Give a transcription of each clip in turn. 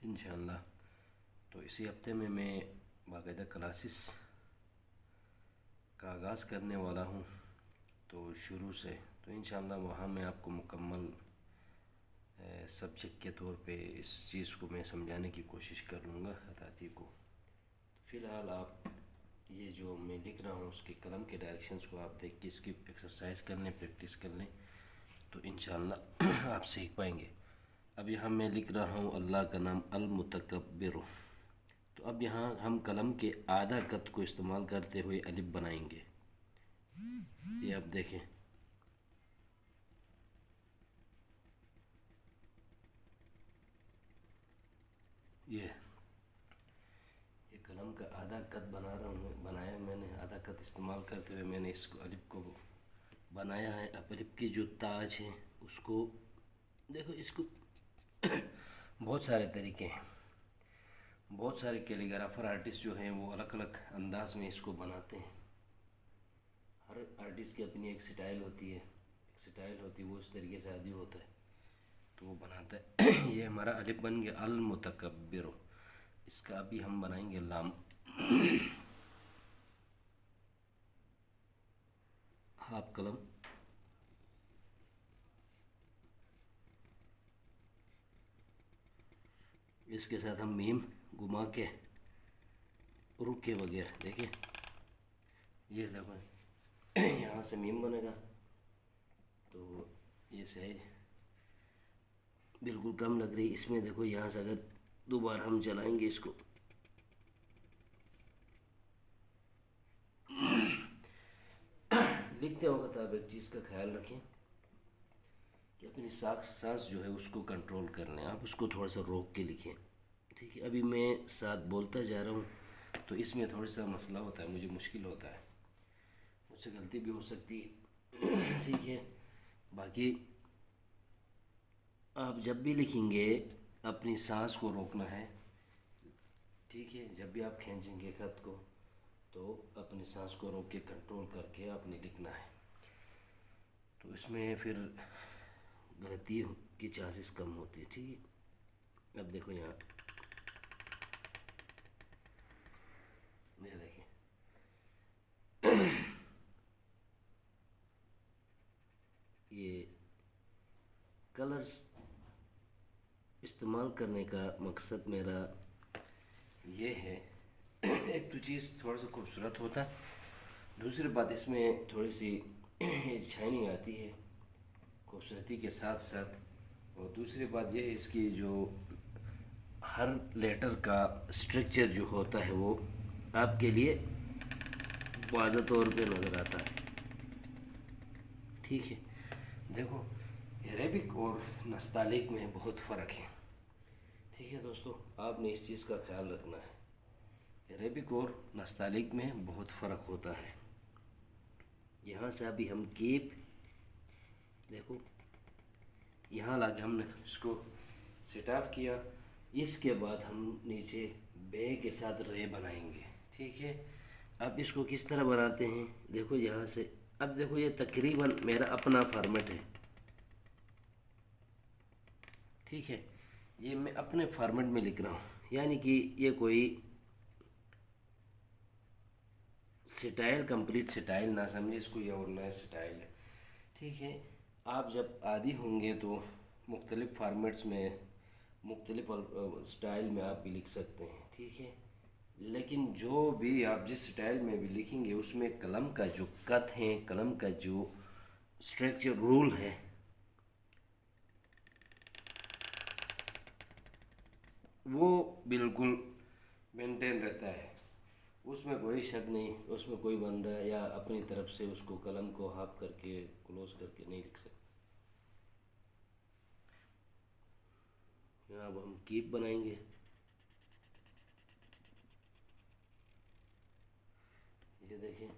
इंशाल्लाह। तो इसी हफ्ते में मैं बाकायदा क्लासेस का आगाज़ करने वाला हूँ, तो शुरू से। तो इंशाल्लाह वहाँ मैं आपको मुकम्मल सब्जेक्ट के तौर पे इस चीज़ को मैं समझाने की कोशिश कर लूँगा खताती को। तो फ़िलहाल आप ये जो मैं लिख रहा हूँ उसके कलम के डायरेक्शंस को आप देख के इसकी एक्सरसाइज कर लें, प्रैक्टिस कर लें, तो इंशाल्लाह आप सीख पाएंगे। अब यहाँ मैं लिख रहा हूँ अल्लाह का नाम अल मुतकब्बिर। तो अब यहाँ हम कलम के आधा कत को इस्तेमाल करते हुए अलिफ बनाएंगे। ये आप देखें, ये कलम का आधा कत बना रहा हूँ, बनाया मैंने। आधा कत इस्तेमाल करते हुए मैंने इसको अलिफ को बनाया है। अब अलिफ की जो ताज है उसको देखो, इसको बहुत सारे तरीके हैं, बहुत सारे कैलीग्राफर आर्टिस्ट जो हैं वो अलग अलग अंदाज में इसको बनाते हैं। हर आर्टिस्ट की अपनी एक स्टाइल होती है, वो इस तरीके से आदि होता है तो वो बनाता है। ये हमारा अलिफ बन गया अल मुतकब्बिर। इसका अभी हम बनाएंगे लाम। हाफ कलम, इसके साथ हम मीम घुमा के रुक के वगैरह देखिए, ये देखो यहाँ से मीम बनेगा। तो ये साइज बिल्कुल कम लग रही, इसमें देखो यहाँ से अगर दोबारा हम चलाएंगे इसको, लिखते वक्त आप एक चीज़ का ख्याल रखें कि अपनी सांस जो है उसको कंट्रोल कर लें। आप उसको थोड़ा सा रोक के लिखें, ठीक है। अभी मैं साथ बोलता जा रहा हूँ तो इसमें थोड़ा सा मसला होता है, मुझे मुश्किल होता है, मुझसे गलती भी हो सकती है, ठीक है। बाकी आप जब भी लिखेंगे अपनी सांस को रोकना है, ठीक है। जब भी आप खींचेंगे खत को तो अपनी सांस को रोक के कंट्रोल करके आपने लिखना है, तो इसमें फिर गलती की चांसेस कम होती है, ठीक है। अब देखो यहाँ, ये देखिए ये कलर्स इस्तेमाल करने का मकसद मेरा ये है एक तो चीज़ थोड़ा सा खूबसूरत होता, दूसरी बात इसमें थोड़ी सी शाइनिंग आती है खूबसूरती के साथ साथ, और दूसरी बात यह है इसकी जो हर लेटर का स्ट्रक्चर जो होता है वो आपके लिए वाज़ेह तौर पे नज़र आता है, ठीक है। देखो अरेबिक और नस्तालिक में बहुत फ़र्क है, ठीक है दोस्तों। आपने इस चीज़ का ख्याल रखना है, अरेबिक और नस्तालिक में बहुत फ़र्क होता है। यहाँ से अभी हम कीप देखो, यहाँ लाके हमने इसको सेट ऑफ किया, इसके बाद हम नीचे बे के साथ रे बनाएंगे, ठीक है। अब इसको किस तरह बनाते हैं देखो, यहाँ से अब देखो ये तकरीबन मेरा अपना फॉर्मेट है, ठीक है। ये मैं अपने फॉर्मेट में लिख रहा हूँ, यानी कि ये कोई स्टाइल कंप्लीट स्टाइल ना समझे इसको, ये और नया स्टाइल है, ठीक है। आप जब आदी होंगे तो मुख्तलिफ़ फार्मेट्स में मुख्तलिफ स्टाइल में आप भी लिख सकते हैं, ठीक है। लेकिन जो भी आप जिस स्टाइल में भी लिखेंगे उसमें कलम का जो कत है, कलम का जो स्ट्रक्चर रूल है, वो बिल्कुल मेंटेन रहता है, उसमें कोई शक नहीं। उसमें कोई बंदा या अपनी तरफ से उसको कलम को हाफ करके क्लोज करके नहीं लिख सकता। अब हम कीप बनाएंगे, ये देखें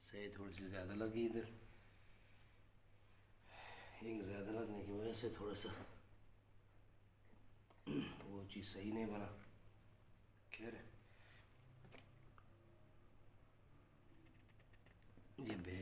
सही, थोड़ी सी ज़्यादा लगी इधर, इंक ज़्यादा लगने की वजह से थोड़ा सा वो चीज़ सही नहीं बना। खैर